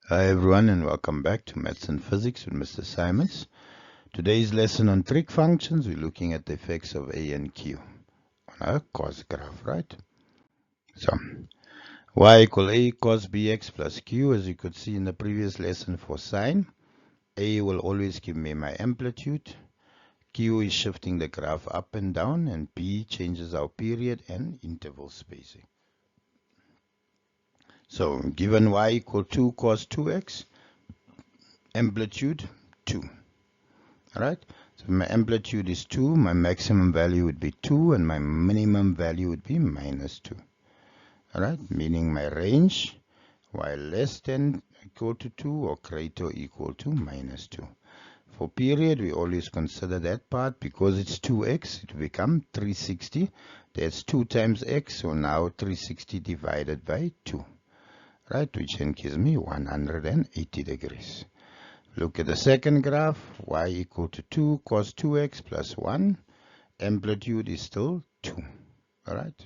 Hi everyone and welcome back to Maths and Physics with Mr. Simons. Today's lesson on trig functions, we're looking at the effects of A and Q on a cos graph, right? So, y equal A cos bx plus Q, as you could see in the previous lesson for sine. A will always give me my amplitude. Q is shifting the graph up and down, and B changes our period and interval spacing. So, given y equal 2 cos 2x, amplitude 2. Alright, so my amplitude is 2, my maximum value would be 2, and my minimum value would be minus 2. Alright, meaning my range, y less than equal to 2 or greater or equal to minus 2. For period, we always consider that part because it's 2x, it will become 360. That's 2 times x, so now 360 divided by 2. Right, which then gives me 180 degrees. Look at the second graph, y equal to 2 cos 2x plus 1. Amplitude is still 2. Alright.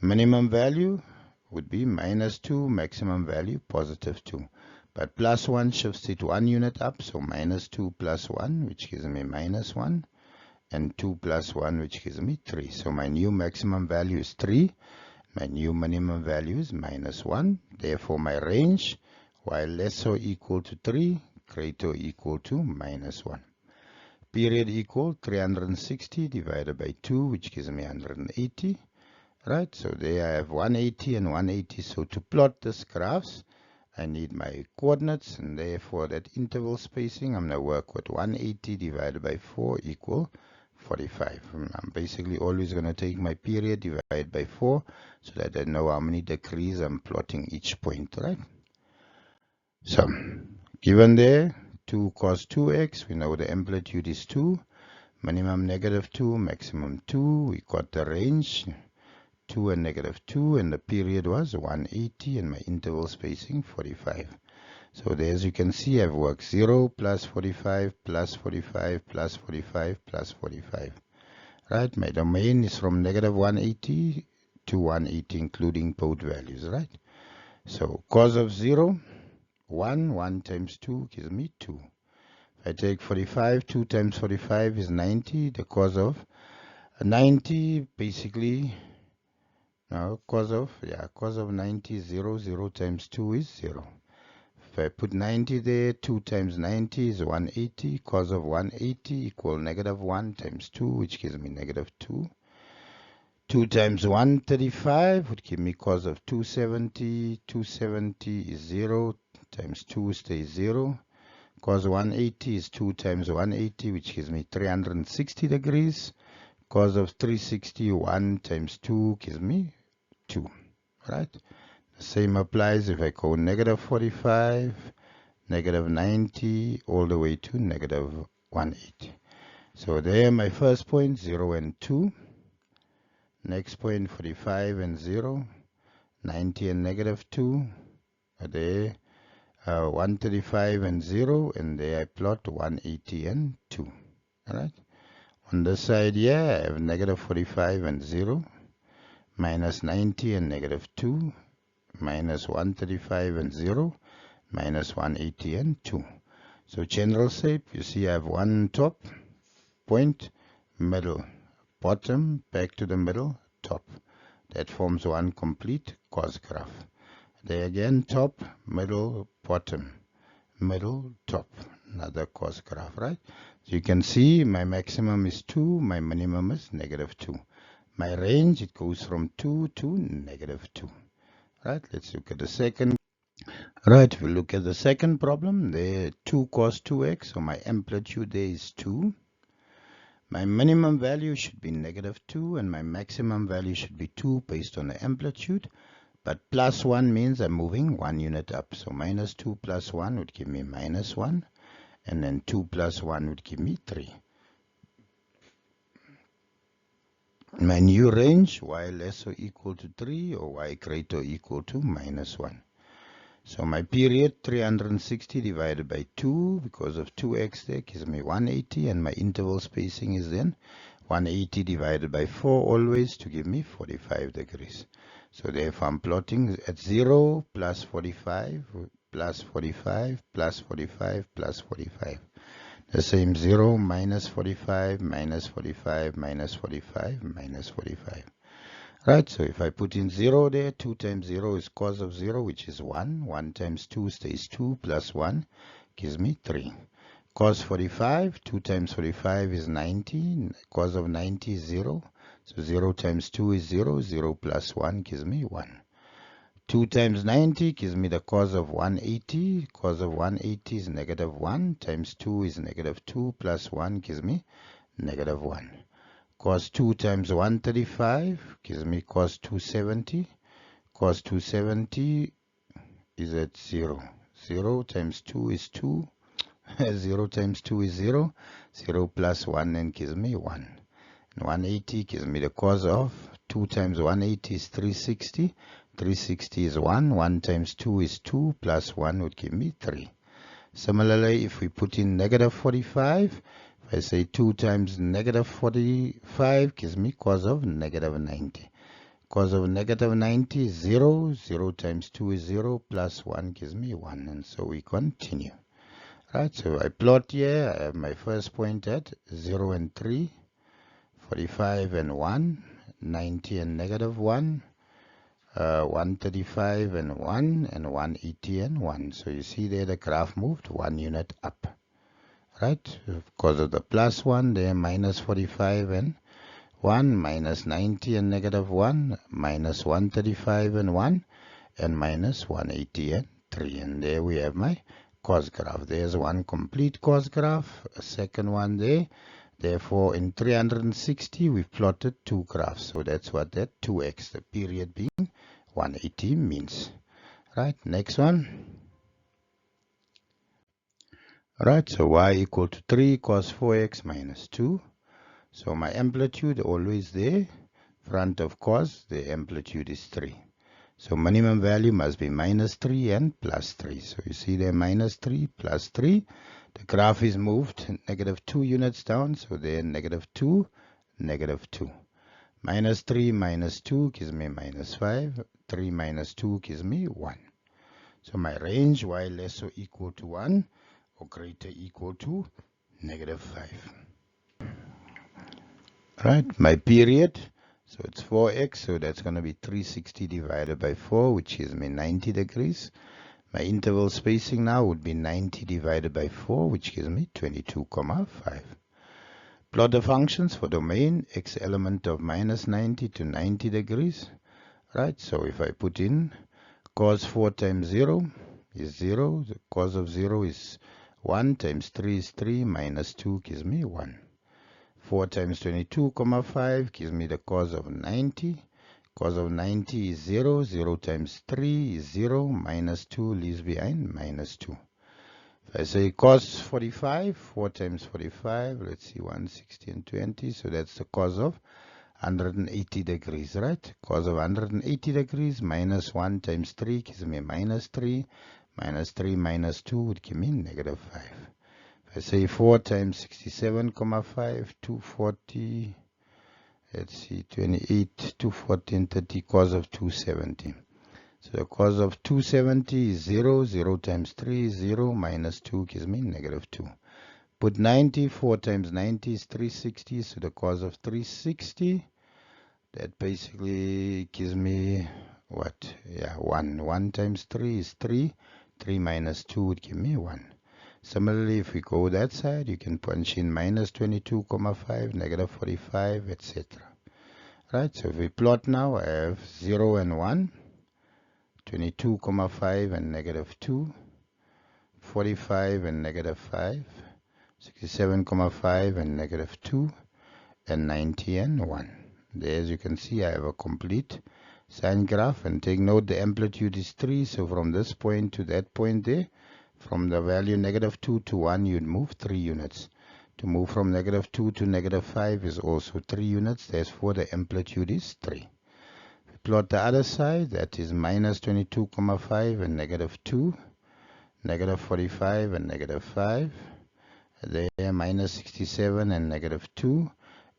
Minimum value would be minus 2, maximum value positive 2. But plus 1 shifts it 1 unit up, so minus 2 plus 1, which gives me minus 1. And 2 plus 1, which gives me 3. So my new maximum value is 3. My new minimum value is minus 1. Therefore, my range, y less or equal to 3, greater or equal to minus 1. Period equal 360 divided by 2, which gives me 180. Right, so there I have 180 and 180. So to plot this graphs, I need my coordinates, and therefore that interval spacing, I'm going to work with 180 divided by 4 equal 45. I'm basically always going to take my period divided by 4 so that I know how many degrees I'm plotting each point, right? So, given there, 2 cos 2x, we know the amplitude is 2, minimum negative 2, maximum 2, we got the range, 2 and negative 2, and the period was 180, and my interval spacing 45. So there, as you can see, I've worked 0 plus 45 plus 45 plus 45 plus 45. Right, my domain is from negative 180 to 180, including both values, right? So cos of 0, 1 times 2 gives me 2. If I take 45, 2 times 45 is 90. The cos of 90, basically, now cos of 90 is 0. 0 times 2 is 0. If I put 90 there, 2 times 90 is 180. Cos of 180 equal negative 1 times 2, which gives me negative 2. 2 times 135 would give me cos of 270. 270 is 0 times 2 stays 0. Cos 180 is 2 times 180, which gives me 360 degrees. Cos of 360, 1 times 2 gives me 2. Right? The same applies if I go negative 45, negative 90, all the way to negative 180. So there, my first point, 0 and 2. Next point, 45 and 0. 90 and negative 2. There, 135 and 0. And there I plot 180 and 2. Alright. On this side here, I have negative 45 and 0. Minus 90 and negative 2. Minus 135 and 0, minus 180 and 2. So general shape, you see I have one top, point, middle, bottom, back to the middle, top. That forms one complete cos graph. There again, top, middle, bottom, middle, top. Another cos graph, right? So you can see my maximum is 2, my minimum is negative 2. My range, it goes from 2 to negative 2. Right, let's look at the second. Right, we'll look at the second problem. There, 2 cos 2x, so my amplitude there is 2. My minimum value should be negative 2, and my maximum value should be 2 based on the amplitude. But plus 1 means I'm moving 1 unit up. So minus 2 plus 1 would give me minus 1. And then 2 plus 1 would give me 3. My new range, y less or equal to 3 or y greater or equal to minus 1. So my period, 360 divided by 2, because of 2x there, gives me 180, and my interval spacing is then 180 divided by 4 always to give me 45 degrees. So therefore I'm plotting at 0 plus 45 plus 45 plus 45 plus 45. The same 0 minus 45 minus 45 minus 45 minus 45. Right, so if I put in 0 there, 2 times 0 is cos of 0, which is 1. 1 times 2 stays 2 plus 1 gives me 3. Cos 45, 2 times 45 is 90. Cos of 90 is 0. So 0 times 2 is 0. 0 plus 1 gives me 1. 2 times 90 gives me the cos of 180. Cos of 180 is negative 1. Times 2 is negative 2 plus 1 gives me negative 1. Cos 2 times 135 gives me cos 270. Cos 270 is at 0. 0 times 2 is 2. 0 times 2 is 0. 0 plus 1 and gives me 1. And 180 gives me the cos of 2 times 180 is 360. 360 is 1. 1 times 2 is 2 plus 1 would give me 3. Similarly, if we put in negative 45, if I say 2 times negative 45 gives me cos of negative 90. Cos of negative 90 is 0. 0 times 2 is 0 plus 1 gives me 1. And so we continue. Right, so I plot here. I have my first point at 0 and 3, 45 and 1, 90 and negative 1, 135 and 1, and 180 and 1. So you see there the graph moved 1 unit up. Right, because of the plus 1 there, minus 45 and 1, minus 90 and negative 1, minus 135 and 1, and minus 180 and 3. And there we have my cos graph. There's one complete cos graph, a second one there. Therefore, in 360, we've plotted two graphs. So that's what that 2x, the period being 180, means. Right, next one. Right, so y equal to 3 cos 4x minus 2. So my amplitude always there. Front of cos, the amplitude is 3. So minimum value must be minus 3 and plus 3. So you see there minus 3 plus 3. The graph is moved negative 2 units down. So there negative 2, negative 2. Minus 3 minus 2 gives me minus 5. 3 minus 2 gives me 1. So my range y less or equal to 1 or greater equal to negative 5. Right, my period. So it's 4x, so that's going to be 360 divided by 4, which gives me 90 degrees. My interval spacing now would be 90 divided by 4, which gives me 22,5. Plot the functions for domain x element of minus 90 to 90 degrees. Right, so if I put in cos 4 times 0 is 0. The cos of 0 is 1 times 3 is 3, minus 2 gives me 1. 4 times 22,5 gives me the cos of 90. Cos of 90 is 0. 0 times 3 is 0. Minus 2 leaves behind minus 2. If I say cos 45, 4 times 45, let's see, 160 and 20. So that's the cos of 180 degrees, right? Cos of 180 degrees minus 1 times 3 gives me minus 3. Minus 3 minus 2 would give me negative 5. I say 4 times 67,5, 240, let's see, 28, 240 and 30, cos of 270. So the cos of 270 is 0, 0 times 3 is 0, minus 2 gives me negative 2. Put 90, 4 times 90 is 360, so the cos of 360, that basically gives me what? Yeah, 1. 1 times 3 is 3, 3 minus 2 would give me 1. Similarly, if we go that side, you can punch in minus 22,5, negative 45, etc. Right, so if we plot now, I have 0 and 1, 22,5 and negative 2, 45 and negative 5, 67,5 and negative 2, and 90 and 1. There, as you can see, I have a complete sine graph. And take note, the amplitude is 3, so from this point to that point there, from the value negative 2 to 1, you'd move 3 units. To move from negative 2 to negative 5 is also 3 units. Therefore, the amplitude is 3. We plot the other side, that is minus 22,5 and negative 2, negative 45 and negative 5. There, minus 67 and negative 2,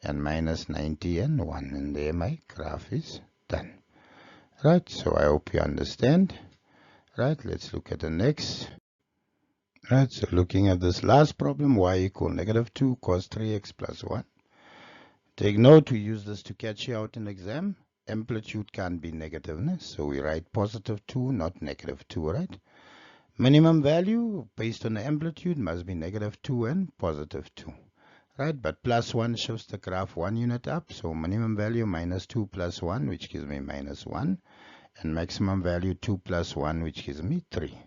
and minus 90 and 1. And there my graph is done. Right, so I hope you understand. Right, let's look at the next. Right, so looking at this last problem, y equal negative 2 cos 3x plus 1. Take note, we use this to catch you out in exam. Amplitude can't be negative, so we write positive 2, not negative 2, right? Minimum value based on the amplitude must be negative 2 and positive 2, right? But plus 1 shows the graph 1 unit up, so minimum value minus 2 plus 1, which gives me minus 1, and maximum value 2 plus 1, which gives me 3.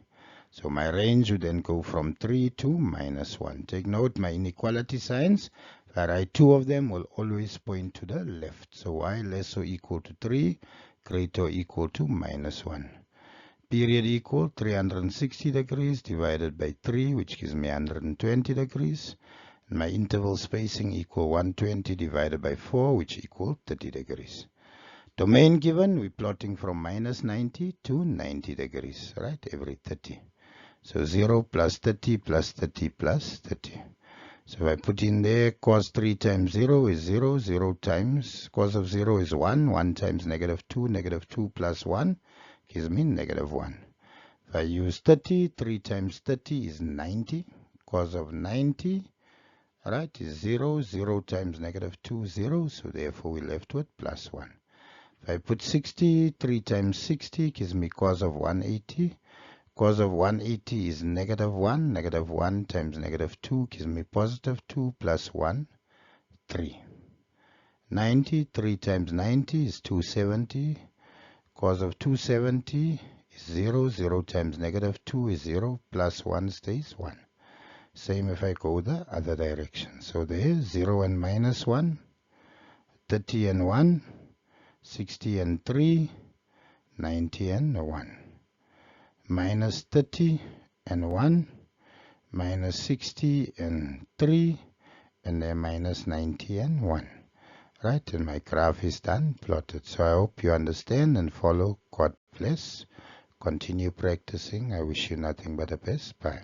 So my range would then go from 3 to minus 1. Take note, my inequality signs, if I write 2 of them, will always point to the left. So y less or equal to 3, greater or equal to minus 1. Period equal 360 degrees divided by 3, which gives me 120 degrees. And my interval spacing equal 120 divided by 4, which equal 30 degrees. Domain given, we're plotting from minus 90 to 90 degrees, right? Every 30. So 0 plus 30 plus 30 plus 30. So if I put in there cos 3 times 0 is 0, 0 times cos of 0 is 1, 1 times negative 2 plus 1 gives me negative 1. If I use 30, 3 times 30 is 90, cos of 90, right, is 0, 0 times negative 2, 0, so therefore we're left with plus 1. If I put 60, 3 times 60 gives me cos of 180, cos of 180 is negative 1, negative 1 times negative 2 gives me positive 2 plus 1, 3. 90, 3 times 90 is 270, cos of 270 is 0, 0 times negative 2 is 0, plus 1 stays 1. Same if I go the other direction. So there is 0 and minus 1, 30 and 1, 60 and 3, 90 and 1. Minus 30 and 1, minus 60 and 3, and then minus 90 and 1. Right, and my graph is done, plotted. So I hope you understand and follow. God bless. Continue practicing. I wish you nothing but the best. Bye.